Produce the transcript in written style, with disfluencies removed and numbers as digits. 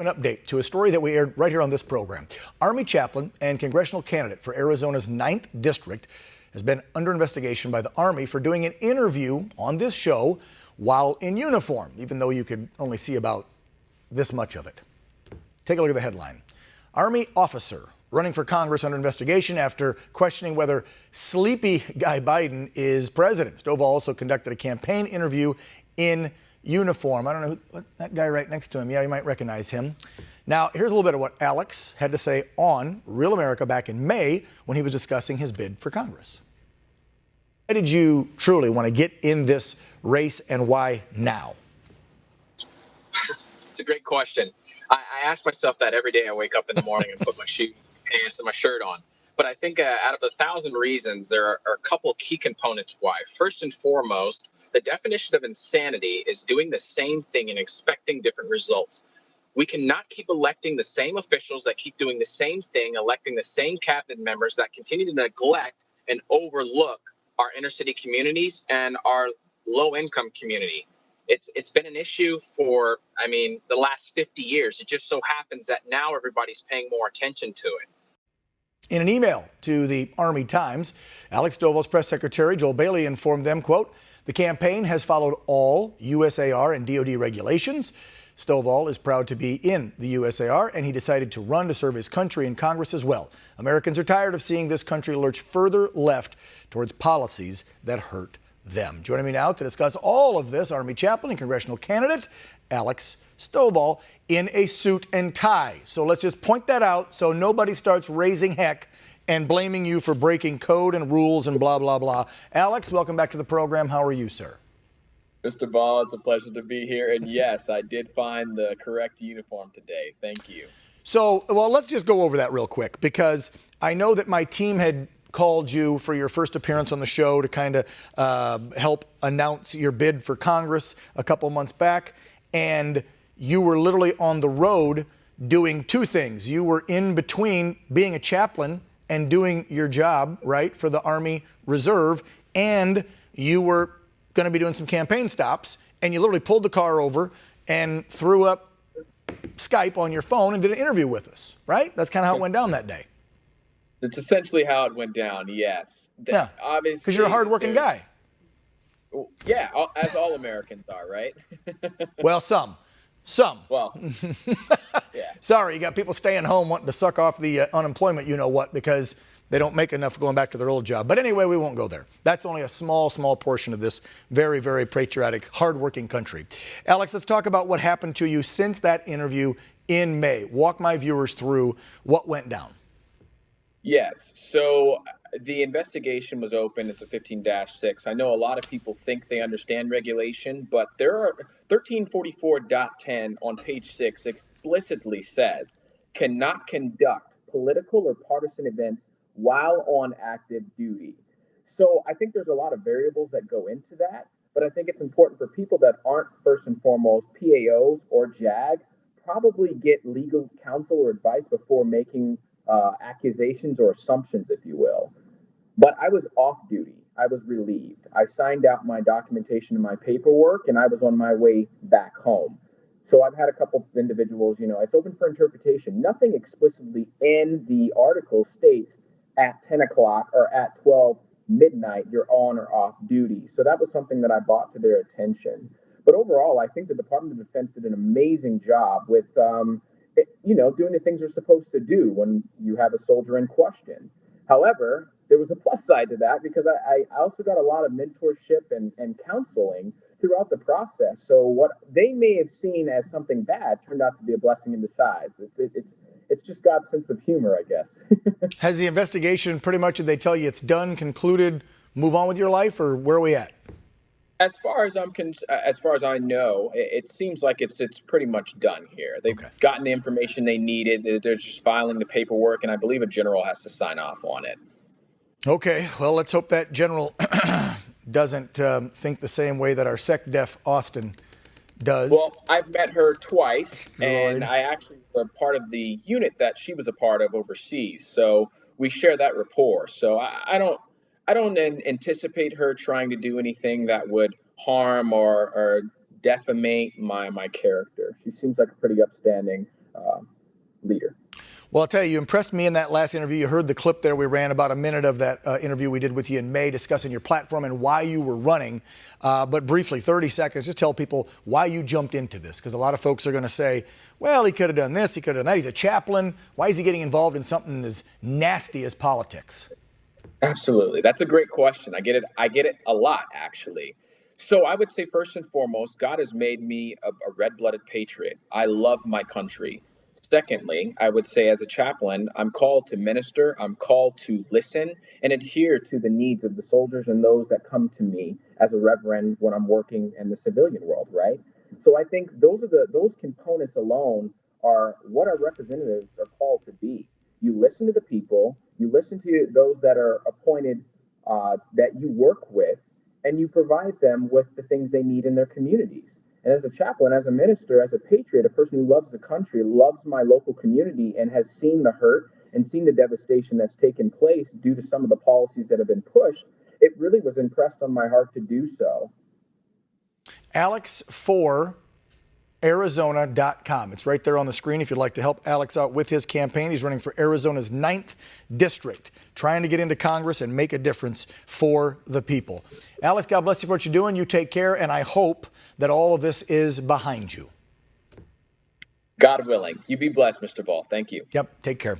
An update to a story that we aired right here on this program. Army chaplain and congressional candidate for Arizona's 9th district has been under investigation by the Army for doing an interview on this show while in uniform, even though you could only see about this much of it. Take a look at the headline. Army officer running for Congress under investigation after questioning whether sleepy Guy Biden is president. Stovall also conducted a campaign interview in uniform. I don't know what that guy right next to him. Yeah, you might recognize him. Now, here's a little bit of what Alex had to say on Real America back in May when he was discussing his bid for Congress. Why did you truly want to get in this race, and why now? It's a great question. I ask myself that every day I wake up in the morning and put my pants and my shirt on. But I think out of 1,000 reasons, there are a couple key components why. First and foremost, the definition of insanity is doing the same thing and expecting different results. We cannot keep electing the same officials that keep doing the same thing, electing the same cabinet members that continue to neglect and overlook our inner city communities and our low-income community. It's been an issue for, the last 50 years. It just so happens that now everybody's paying more attention to it. In an email to the Army Times, Alex Stovall's press secretary, Joel Bailey, informed them, quote, the campaign has followed all USAR and DOD regulations. Stovall is proud to be in the USAR, and he decided to run to serve his country in Congress as well. Americans are tired of seeing this country lurch further left towards policies that hurt them. Joining me now to discuss all of this, Army chaplain and congressional candidate Alex Stovall in a suit and tie. So let's just point that out so nobody starts raising heck and blaming you for breaking code and rules and blah, blah, blah. Alex, welcome back to the program. How are you, sir? Mr. Ball, it's a pleasure to be here. And yes, I did find the correct uniform today. Thank you. So, well, let's just go over that real quick, because I know that my team had called you for your first appearance on the show to kind of help announce your bid for Congress a couple months back. And you were literally on the road doing two things. You were in between being a chaplain and doing your job, right, for the Army Reserve, and you were going to be doing some campaign stops, and you literally pulled the car over and threw up Skype on your phone and did an interview with us, right? That's kind of how it went down that day. That's essentially how it went down, yes. Yeah, obviously, because you're a hardworking guy. Yeah, as all Americans are, right? Well, some. Well, yeah. Sorry, you got people staying home wanting to suck off the unemployment, you know what, because they don't make enough going back to their old job. But anyway, we won't go there. That's only a small portion of this very, very patriotic, hardworking country. Alex, let's talk about what happened to you since that interview in May. Walk my viewers through what went down. Yes. So the investigation was open. It's a 15-6. I know a lot of people think they understand regulation, but there are 1344.10 on page 6 explicitly says cannot conduct political or partisan events while on active duty. So I think there's a lot of variables that go into that, but I think it's important for people that aren't first and foremost PAOs or JAG, probably get legal counsel or advice before making accusations or assumptions, if you will. But I was off duty. I was relieved. I signed out my documentation and my paperwork, and I was on my way back home. So I've had a couple of individuals, it's open for interpretation. Nothing explicitly in the article states at 10 o'clock or at 12 midnight, you're on or off duty. So that was something that I brought to their attention. But overall, I think the Department of Defense did an amazing job with doing the things they're supposed to do when you have a soldier in question. However, there was a plus side to that because I also got a lot of mentorship and counseling throughout the process. So what they may have seen as something bad turned out to be a blessing in disguise. It's just God's sense of humor, I guess. Has the investigation pretty much, did they tell you it's done, concluded, move on with your life, or where are we at? As far as I know, it seems like it's pretty much done here. They've gotten the information they needed. They're just filing the paperwork, and I believe a general has to sign off on it. Okay, well, let's hope that general doesn't think the same way that our SecDef Austin does. Well, I've met her twice, and I actually was part of the unit that she was a part of overseas. So we share that rapport. So I don't anticipate her trying to do anything that would harm or defamate my character. She seems like a pretty upstanding leader. Well, I'll tell you, you impressed me in that last interview. You heard the clip there. We ran about a minute of that interview we did with you in May discussing your platform and why you were running. But briefly, 30 seconds, just tell people why you jumped into this. Because a lot of folks are going to say, well, he could have done this, he could have done that. He's a chaplain. Why is he getting involved in something as nasty as politics? Absolutely. That's a great question. I get it a lot, actually. So I would say first and foremost, God has made me a red-blooded patriot. I love my country. Secondly, I would say as a chaplain, I'm called to minister, I'm called to listen and adhere to the needs of the soldiers and those that come to me as a reverend when I'm working in the civilian world, right? So I think those components alone are what our representatives are called to be. You listen to the people, you listen to those that are appointed that you work with, and you provide them with the things they need in their communities. And as a chaplain, as a minister, as a patriot, a person who loves the country, loves my local community, and has seen the hurt and seen the devastation that's taken place due to some of the policies that have been pushed, it really was impressed on my heart to do so. Alex for Arizona.com. It's right there on the screen if you'd like to help Alex out with his campaign. He's running for Arizona's 9th district, trying to get into Congress and make a difference for the people. Alex, God bless you for what you're doing. You take care, and I hope that all of this is behind you. God willing. You be blessed, Mr. Ball. Thank you. Yep, take care.